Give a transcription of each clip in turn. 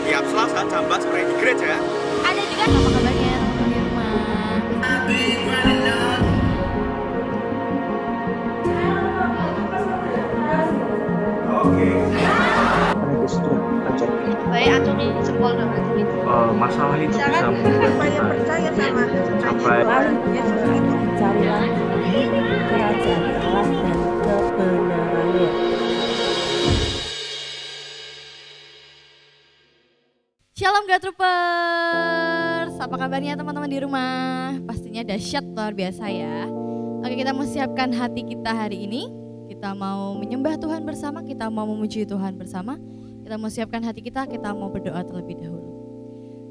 Tiap Selasa jam 14 sore di gereja. Ada juga apa kabarnya teman-teman di rumah? Baik, acungi jempol dong, acungi. Masalah itu bisa membuat kita percaya sama sampai carilah kerajaan Allah dan kebenarannya. Shalom God Troopers, apa kabarnya teman-teman di rumah? Pastinya dahsyat luar biasa ya. Oke, kita mau siapkan hati kita hari ini. Kita mau menyembah Tuhan bersama, kita mau memuji Tuhan bersama. Kita mau siapkan hati kita mau berdoa terlebih dahulu.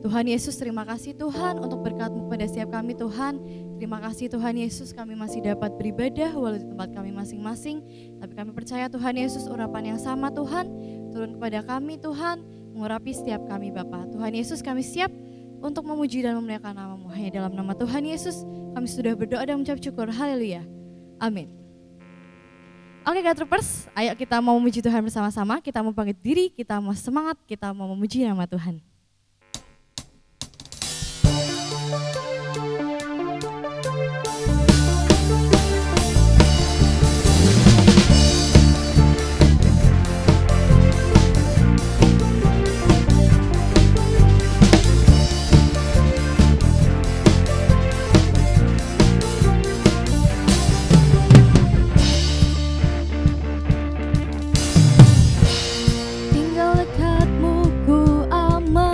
Tuhan Yesus, terima kasih Tuhan untuk berkat-Mu pada setiap kami Tuhan. Terima kasih Tuhan Yesus, kami masih dapat beribadah walau di tempat kami masing-masing. Tapi kami percaya Tuhan Yesus, urapan yang sama Tuhan turun kepada kami Tuhan, mengurapi setiap kami Bapa. Tuhan Yesus, kami siap untuk memuji dan memuliakan nama-Mu. Hanya dalam nama Tuhan Yesus kami sudah berdoa dan mengucap syukur. Haleluya. Amin. Oke God Troopers, ayo kita mau memuji Tuhan bersama-sama. Kita mau bangkit diri, kita mau semangat, kita mau memuji nama Tuhan. Tinggal dekatmu ku aman.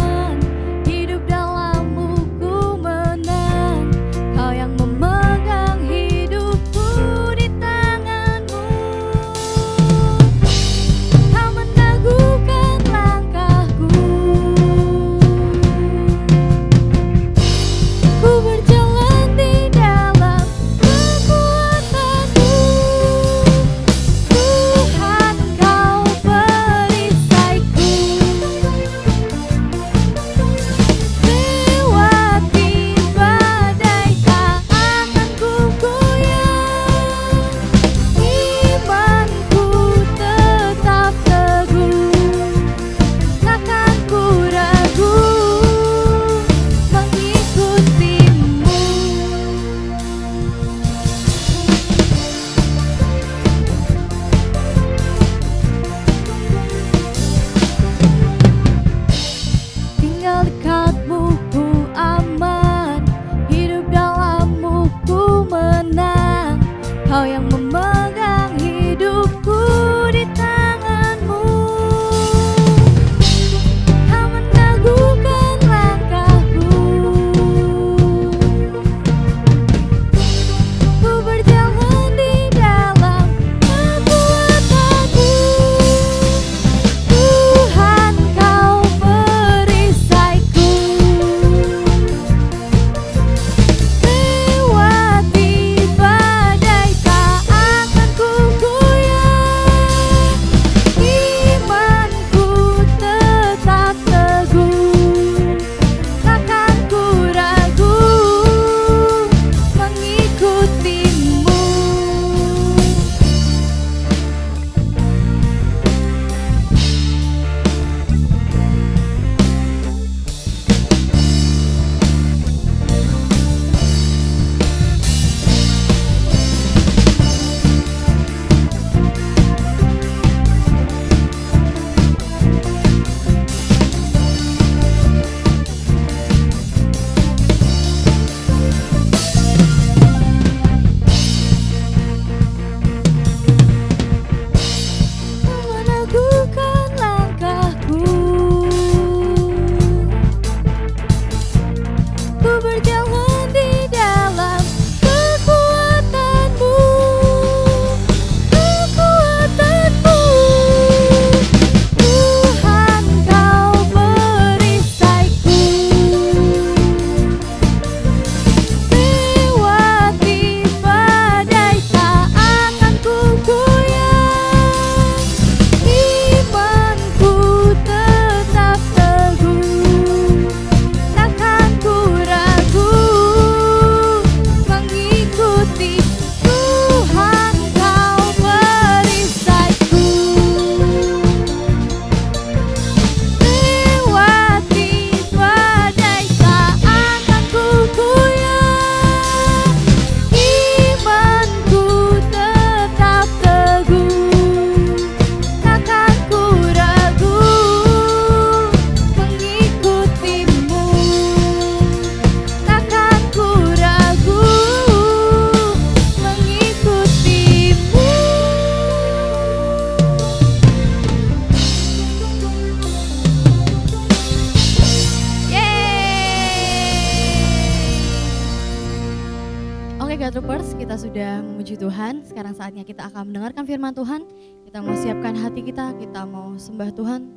Oke Gatroopers, kita sudah memuji Tuhan. Sekarang saatnya kita akan mendengarkan firman Tuhan. Kita mau siapkan hati kita mau sembah Tuhan,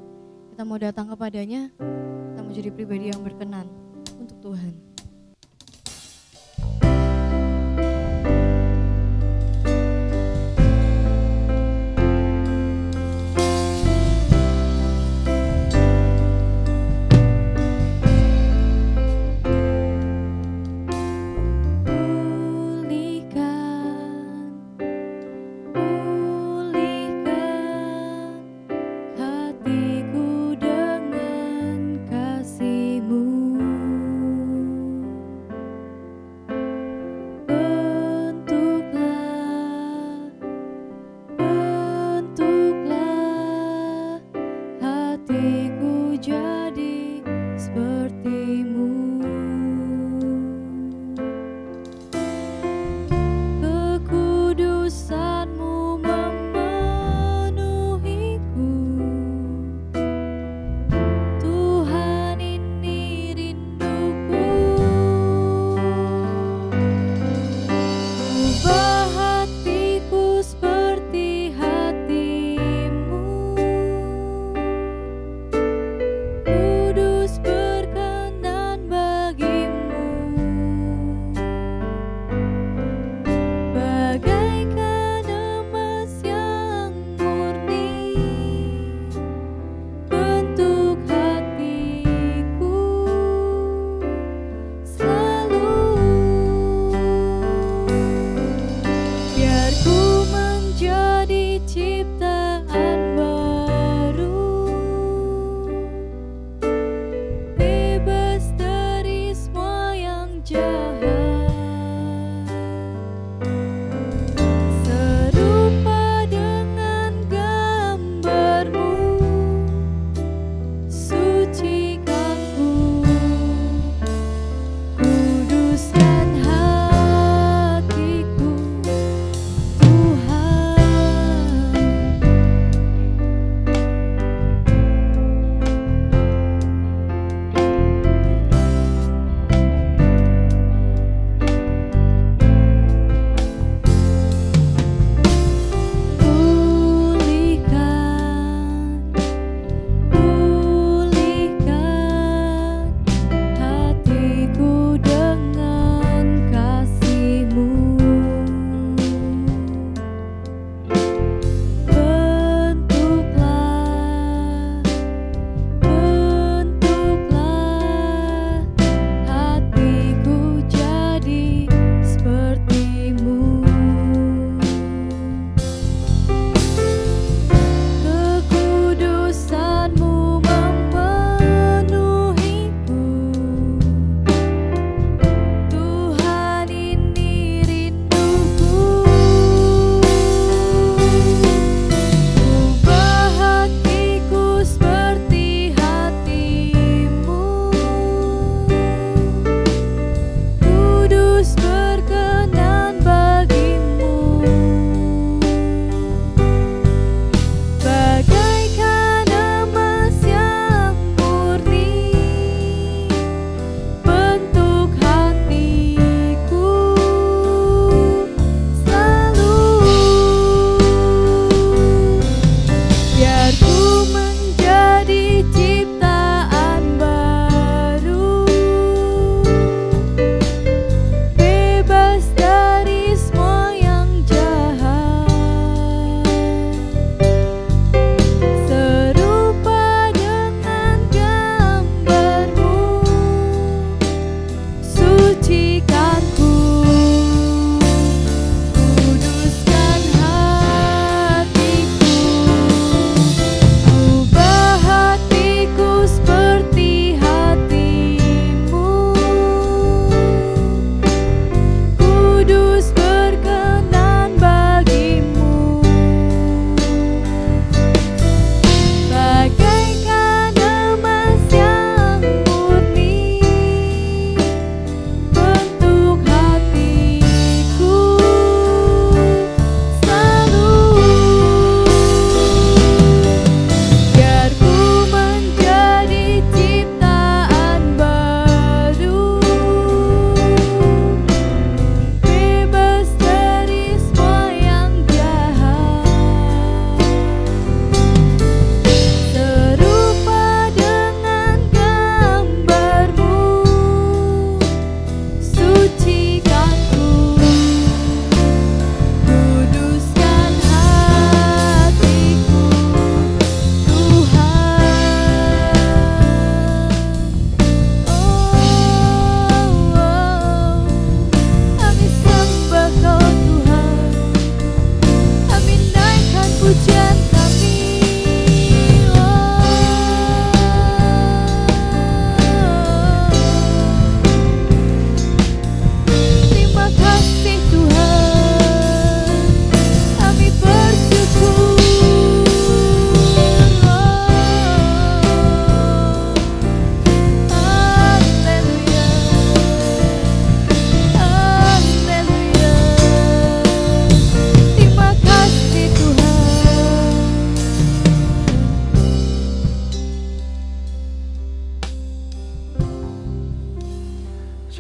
kita mau datang kepadanya, kita mau jadi pribadi yang berkenan untuk Tuhan. Hatiku dengan kasih-Mu.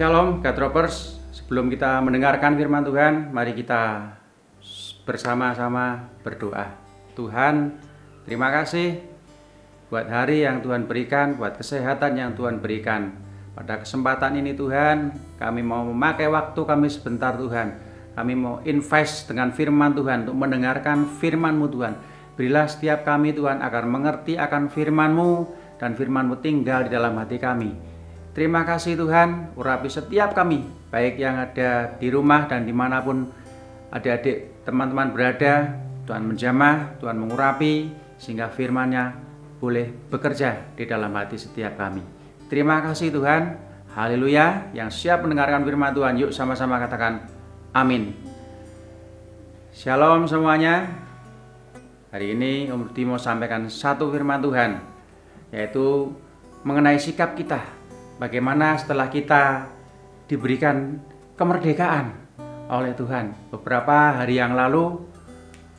Shalom Gadropers, sebelum kita mendengarkan firman Tuhan, mari kita bersama-sama berdoa. Tuhan, terima kasih buat hari yang Tuhan berikan, buat kesehatan yang Tuhan berikan. Pada kesempatan ini Tuhan, kami mau memakai waktu kami sebentar Tuhan. Kami mau invest dengan firman Tuhan untuk mendengarkan firman-Mu Tuhan. Berilah setiap kami Tuhan agar mengerti akan firman-Mu dan firman-Mu tinggal di dalam hati kami. Terima kasih Tuhan, urapi setiap kami, baik yang ada di rumah dan dimanapun adik-adik teman-teman berada. Tuhan menjamah, Tuhan mengurapi, sehingga firman-Nya boleh bekerja di dalam hati setiap kami. Terima kasih Tuhan, haleluya. Yang siap mendengarkan firman Tuhan, yuk sama-sama katakan amin. Shalom semuanya. Hari ini Om Rudi mau sampaikan satu firman Tuhan, yaitu mengenai sikap kita. Bagaimana setelah kita diberikan kemerdekaan oleh Tuhan. Beberapa hari yang lalu,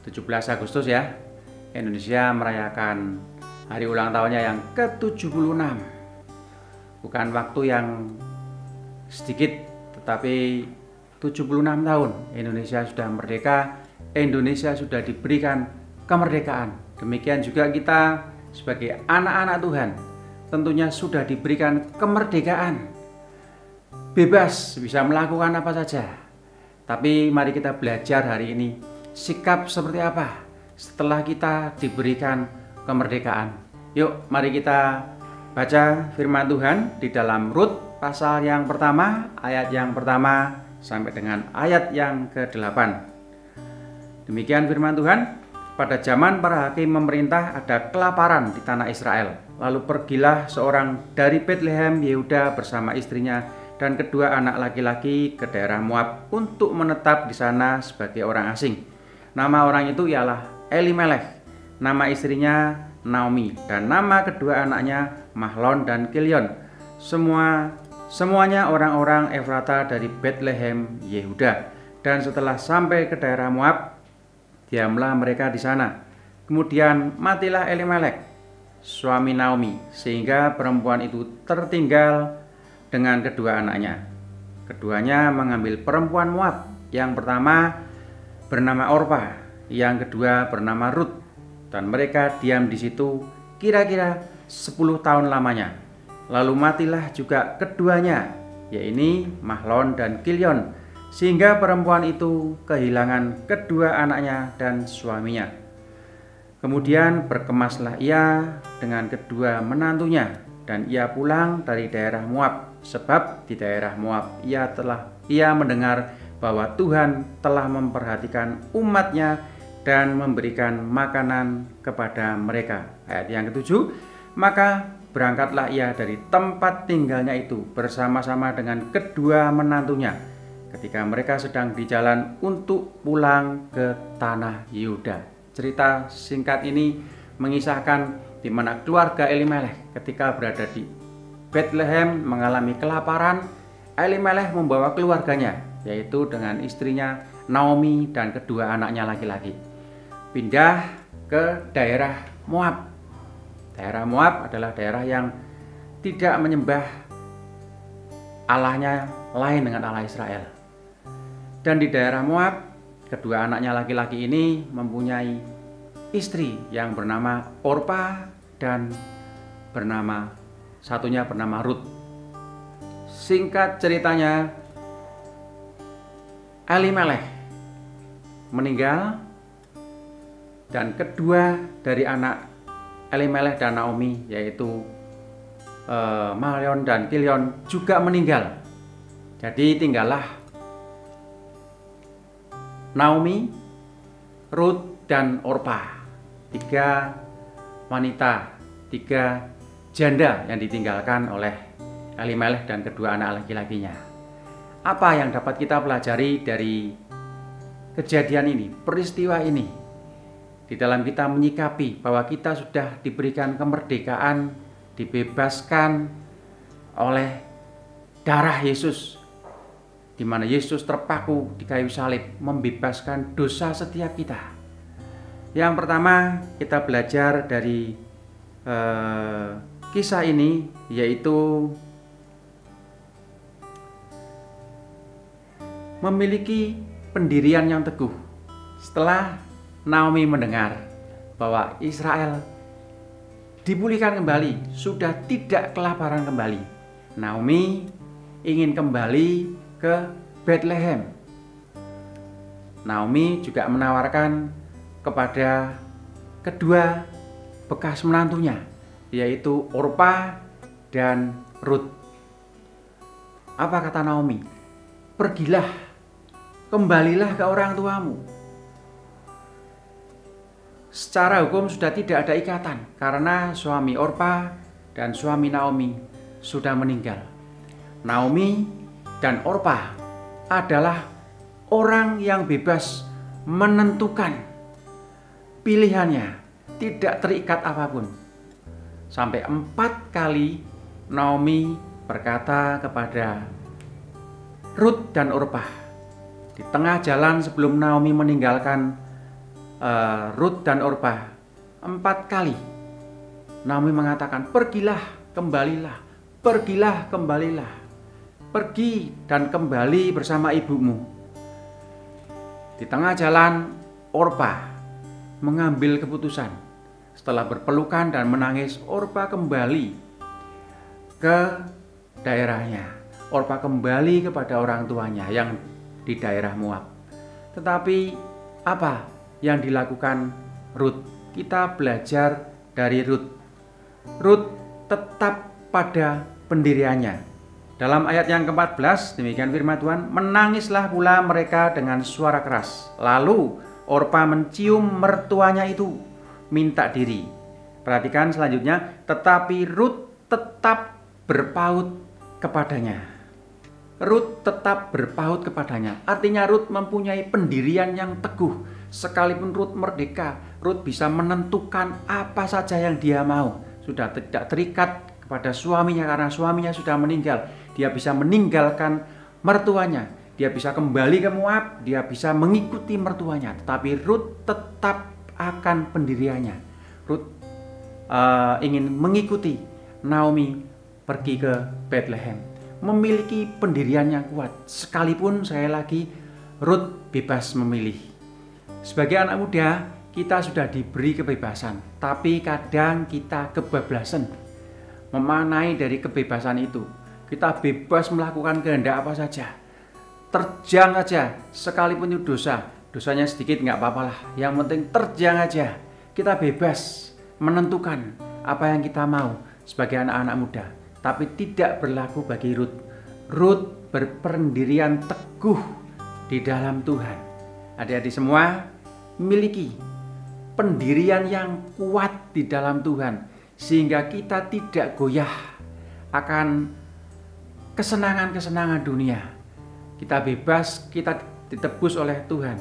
17 Agustus ya, Indonesia merayakan hari ulang tahunnya yang ke-76. Bukan waktu yang sedikit, tetapi 76 tahun Indonesia sudah merdeka, Indonesia sudah diberikan kemerdekaan. Demikian juga kita sebagai anak-anak Tuhan tentunya sudah diberikan kemerdekaan, bebas bisa melakukan apa saja. Tapi mari kita belajar hari ini sikap seperti apa setelah kita diberikan kemerdekaan. Yuk mari kita baca firman Tuhan di dalam Rut pasal yang pertama, ayat yang pertama sampai dengan ayat yang ke-8. Demikian firman Tuhan. Pada zaman para hakim memerintah ada kelaparan di tanah Israel. Lalu pergilah seorang dari Bethlehem Yehuda bersama istrinya dan kedua anak laki-laki ke daerah Moab untuk menetap di sana sebagai orang asing. Nama orang itu ialah Elimelech, nama istrinya Naomi, dan nama kedua anaknya Mahlon dan Kilion. Semuanya orang-orang Efrata dari Bethlehem Yehuda. Dan setelah sampai ke daerah Moab, diamlah mereka di sana. Kemudian matilah Elimelech, suami Naomi, sehingga perempuan itu tertinggal dengan kedua anaknya. Keduanya mengambil perempuan Moab, yang pertama bernama Orpa, yang kedua bernama Rut, dan mereka diam di situ kira-kira 10 tahun lamanya. Lalu matilah juga keduanya, yaitu Mahlon dan Kilion, sehingga perempuan itu kehilangan kedua anaknya dan suaminya. Kemudian berkemaslah ia dengan kedua menantunya, dan ia pulang dari daerah Moab, sebab di daerah Moab ia mendengar bahwa Tuhan telah memperhatikan umatnya dan memberikan makanan kepada mereka. Ayat yang ke-7, maka berangkatlah ia dari tempat tinggalnya itu bersama-sama dengan kedua menantunya ketika mereka sedang di jalan untuk pulang ke tanah Yehuda. Cerita singkat ini mengisahkan di mana keluarga Elimelech ketika berada di Bethlehem mengalami kelaparan. Elimelech membawa keluarganya, yaitu dengan istrinya Naomi dan kedua anaknya laki-laki, pindah ke daerah Moab. Daerah Moab adalah daerah yang tidak menyembah Allahnya lain dengan Allah Israel. Dan di daerah Moab, kedua anaknya laki-laki ini mempunyai istri yang bernama Orpa dan satunya bernama Rut. Singkat ceritanya, Elimelech meninggal dan kedua dari anak Elimelech dan Naomi, yaitu Mahlon dan Kilion, juga meninggal. Jadi tinggallah Naomi, Rut, dan Orpa, 3 wanita, 3 janda yang ditinggalkan oleh Elimelech dan kedua anak laki-lakinya. Apa yang dapat kita pelajari dari kejadian ini, peristiwa ini, di dalam kita menyikapi bahwa kita sudah diberikan kemerdekaan, dibebaskan oleh darah Yesus, di mana Yesus terpaku di kayu salib membebaskan dosa setiap kita. Yang pertama kita belajar dari kisah ini, yaitu memiliki pendirian yang teguh. Setelah Naomi mendengar bahwa Israel dipulihkan kembali, sudah tidak kelaparan kembali, Naomi ingin kembali ke Bethlehem. Naomi juga menawarkan kepada kedua bekas menantunya, yaitu Orpa dan Rut. Apa kata Naomi? Pergilah, kembalilah ke orang tuamu. Secara hukum sudah tidak ada ikatan karena suami Orpa dan suami Naomi sudah meninggal. Naomi dan Orpa adalah orang yang bebas menentukan pilihannya, tidak terikat apapun. Sampai 4 kali Naomi berkata kepada Rut dan Orpa. Di tengah jalan sebelum Naomi meninggalkan Rut dan Orpa, 4 kali Naomi mengatakan, pergilah, kembalilah, pergilah, kembalilah, pergi dan kembali bersama ibumu. Di tengah jalan, Orpa mengambil keputusan. Setelah berpelukan dan menangis, Orpa kembali ke daerahnya. Orpa kembali kepada orang tuanya yang di daerah Moab. Tetapi apa yang dilakukan Rut? Kita belajar dari Rut. Rut tetap pada pendiriannya. Dalam ayat yang ke-14, demikian firman Tuhan, menangislah pula mereka dengan suara keras. Lalu Orpa mencium mertuanya itu, minta diri. Perhatikan selanjutnya, tetapi Rut tetap berpaut kepadanya. Rut tetap berpaut kepadanya. Artinya Rut mempunyai pendirian yang teguh. Sekalipun Rut merdeka, Rut bisa menentukan apa saja yang dia mau. Sudah tidak terikat kepada suaminya karena suaminya sudah meninggal. Dia bisa meninggalkan mertuanya. Dia bisa kembali ke Moab. Dia bisa mengikuti mertuanya. Tetapi Rut tetap akan pendiriannya. Rut ingin mengikuti Naomi pergi ke Bethlehem. Memiliki pendirian yang kuat. Sekalipun saya lagi Rut bebas memilih. Sebagai anak muda, kita sudah diberi kebebasan, tapi kadang kita kebablasan memaknai dari kebebasan itu. Kita bebas melakukan kehendak apa saja, terjang aja, sekalipun itu dosa, dosanya sedikit nggak apa-apa lah. Yang penting terjang aja. Kita bebas menentukan apa yang kita mau sebagai anak-anak muda. Tapi tidak berlaku bagi Rut. Rut berpendirian teguh di dalam Tuhan. Adik-adik semua memiliki pendirian yang kuat di dalam Tuhan, sehingga kita tidak goyah akan kesenangan-kesenangan dunia. Kita bebas, kita ditebus oleh Tuhan.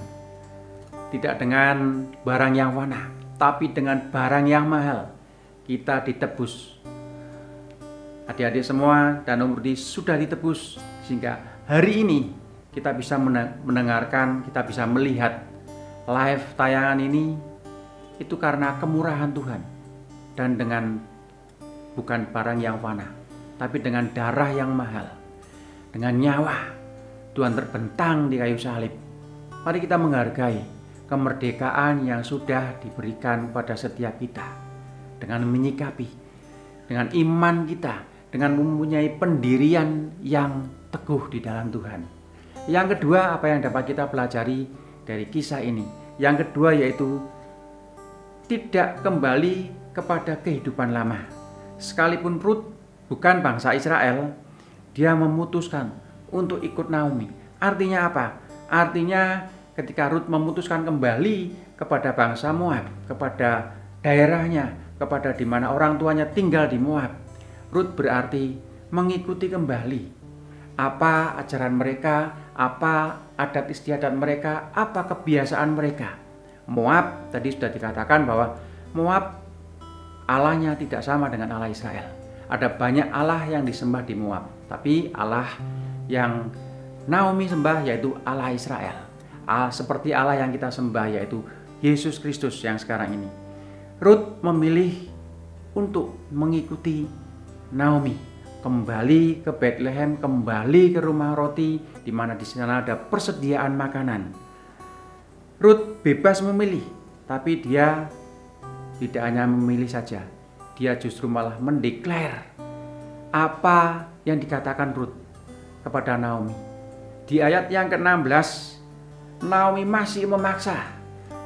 Tidak dengan barang yang fana, tapi dengan barang yang mahal. Kita ditebus. Adik-adik semua dan Om Rudi sudah ditebus, sehingga hari ini kita bisa mendengarkan, kita bisa melihat live tayangan ini itu karena kemurahan Tuhan, dan dengan bukan barang yang fana, tapi dengan darah yang mahal, dengan nyawa Tuhan terbentang di kayu salib. Mari kita menghargai kemerdekaan yang sudah diberikan pada setiap kita dengan menyikapi, dengan iman kita, dengan mempunyai pendirian yang teguh di dalam Tuhan. Yang kedua, apa yang dapat kita pelajari dari kisah ini? Yang kedua yaitu tidak kembali kepada kehidupan lama. Sekalipun Rut bukan bangsa Israel, dia memutuskan untuk ikut Naomi. Artinya apa? Artinya ketika Rut memutuskan kembali kepada bangsa Moab, kepada daerahnya, kepada di mana orang tuanya tinggal di Moab, Rut berarti mengikuti kembali apa ajaran mereka, apa adat istiadat mereka, apa kebiasaan mereka. Moab tadi sudah dikatakan bahwa Moab Allahnya tidak sama dengan Allah Israel. Ada banyak Allah yang disembah di Moab, tapi Allah yang Naomi sembah yaitu Allah Israel. Seperti Allah yang kita sembah yaitu Yesus Kristus yang sekarang ini. Rut memilih untuk mengikuti Naomi, kembali ke Bethlehem, kembali ke rumah roti, di mana di sana ada persediaan makanan. Rut bebas memilih, tapi dia tidak hanya memilih saja, dia justru malah mendeklar apa yang dikatakan Rut kepada Naomi. Di ayat yang ke-16, Naomi masih memaksa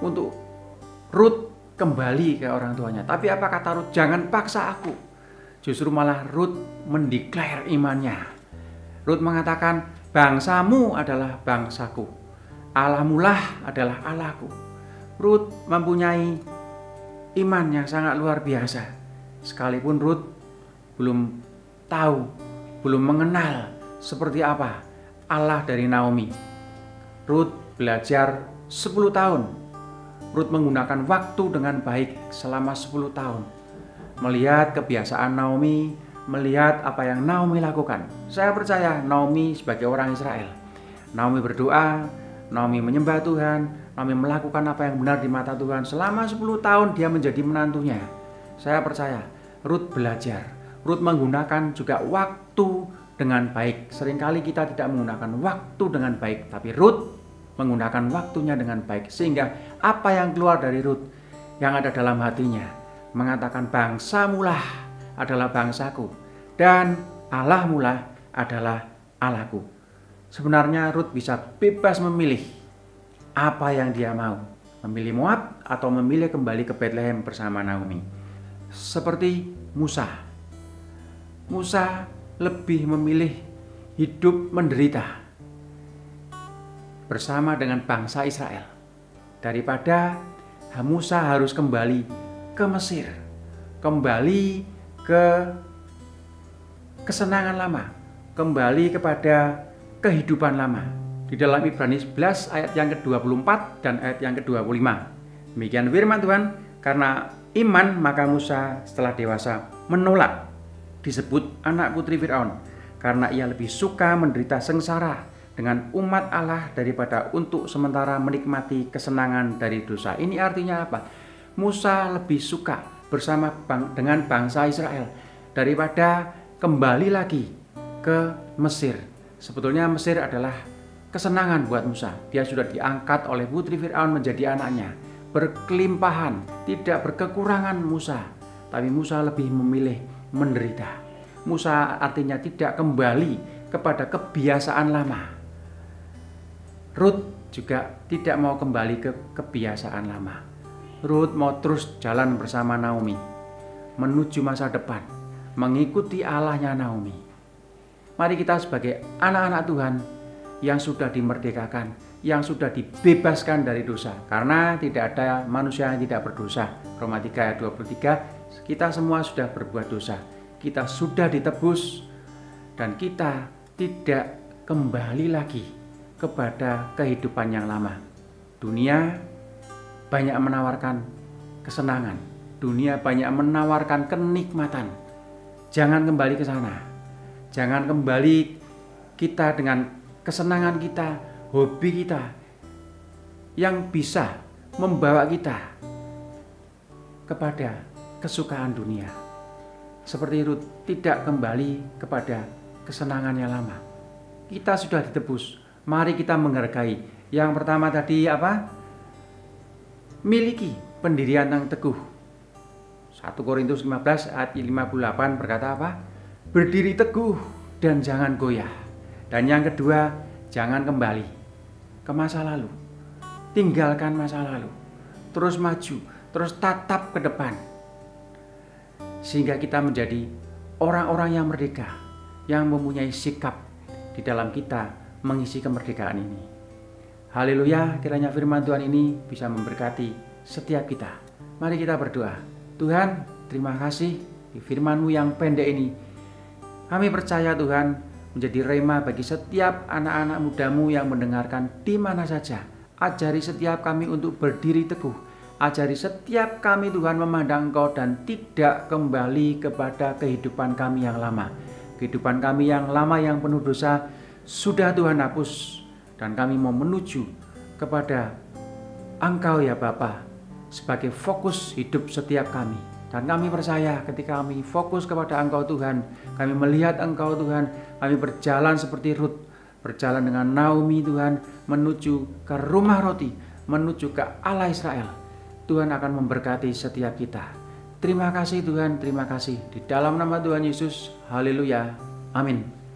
untuk Rut kembali ke orang tuanya. Tapi apa kata Rut? Jangan paksa aku. Justru malah Rut mendeklar imannya. Rut mengatakan, bangsamu adalah bangsaku, Allahmulah adalah Allahku. Rut mempunyai iman yang sangat luar biasa. Sekalipun Rut belum tahu, belum mengenal seperti apa Allah dari Naomi. Rut belajar 10 tahun. Rut menggunakan waktu dengan baik selama 10 tahun. Melihat kebiasaan Naomi, melihat apa yang Naomi lakukan. Saya percaya Naomi sebagai orang Israel. Naomi berdoa, Naomi menyembah Tuhan, Naomi melakukan apa yang benar di mata Tuhan. Selama 10 tahun dia menjadi menantunya. Saya percaya Rut belajar. Rut menggunakan juga waktu dengan baik. Seringkali kita tidak menggunakan waktu dengan baik, tapi Rut menggunakan waktunya dengan baik. Sehingga apa yang keluar dari Rut, yang ada dalam hatinya, mengatakan bangsamulah adalah bangsaku dan Allahmulah adalah Allahku. Sebenarnya Rut bisa bebas memilih apa yang dia mau. Memilih Moab atau memilih kembali ke Bethlehem bersama Naomi. Seperti Musa. Musa lebih memilih hidup menderita bersama dengan bangsa Israel daripada Musa harus kembali ke Mesir, kembali ke kesenangan lama, kembali kepada kehidupan lama. Di dalam Ibrani 11 ayat yang ke-24 dan ayat yang ke-25. Demikian firman Tuhan, karena iman maka Musa setelah dewasa menolak disebut anak putri Firaun, karena ia lebih suka menderita sengsara dengan umat Allah daripada untuk sementara menikmati kesenangan dari dosa. Ini artinya apa? Musa lebih suka bersama dengan bangsa Israel daripada kembali lagi ke Mesir. Sebetulnya Mesir adalah kesenangan buat Musa. Dia sudah diangkat oleh putri Firaun menjadi anaknya. Berkelimpahan, tidak berkekurangan Musa. Tapi Musa lebih memilih menderita. Musa artinya tidak kembali kepada kebiasaan lama. Rut juga tidak mau kembali ke kebiasaan lama. Rut mau terus jalan bersama Naomi menuju masa depan, mengikuti Allahnya Naomi. Mari kita sebagai anak-anak Tuhan yang sudah dimerdekakan, yang sudah dibebaskan dari dosa, karena tidak ada manusia yang tidak berdosa. Roma 3 ayat 23, kita semua sudah berbuat dosa. Kita sudah ditebus dan kita tidak kembali lagi kepada kehidupan yang lama. Dunia banyak menawarkan kesenangan, dunia banyak menawarkan kenikmatan. Jangan kembali ke sana. Jangan kembali kita dengan kesenangan kita, hobi kita yang bisa membawa kita kepada kesukaan dunia. Seperti Rut tidak kembali kepada kesenangannya lama. Kita sudah ditebus. Mari kita menghargai. Yang pertama tadi apa? Miliki pendirian yang teguh. 1 Korintus 15 ayat 58 berkata apa? Berdiri teguh dan jangan goyah. Dan yang kedua, jangan kembali ke masa lalu. Tinggalkan masa lalu. Terus maju, terus tatap ke depan. Sehingga kita menjadi orang-orang yang merdeka, yang mempunyai sikap di dalam kita mengisi kemerdekaan ini. Haleluya, kiranya firman Tuhan ini bisa memberkati setiap kita. Mari kita berdoa. Tuhan, terima kasih di firman-Mu yang pendek ini. Kami percaya Tuhan menjadi rema bagi setiap anak-anak muda-Mu yang mendengarkan di mana saja. Ajari setiap kami untuk berdiri teguh. Ajari setiap kami Tuhan memandang Engkau dan tidak kembali kepada kehidupan kami yang lama. Kehidupan kami yang lama yang penuh dosa sudah Tuhan hapus. Dan kami mau menuju kepada Engkau ya Bapa sebagai fokus hidup setiap kami. Dan kami percaya ketika kami fokus kepada Engkau Tuhan, kami melihat Engkau Tuhan, kami berjalan seperti Rut, berjalan dengan Naomi Tuhan, menuju ke rumah roti, menuju ke Allah Israel. Tuhan akan memberkati setiap kita. Terima kasih Tuhan, terima kasih. Di dalam nama Tuhan Yesus, haleluya, amin.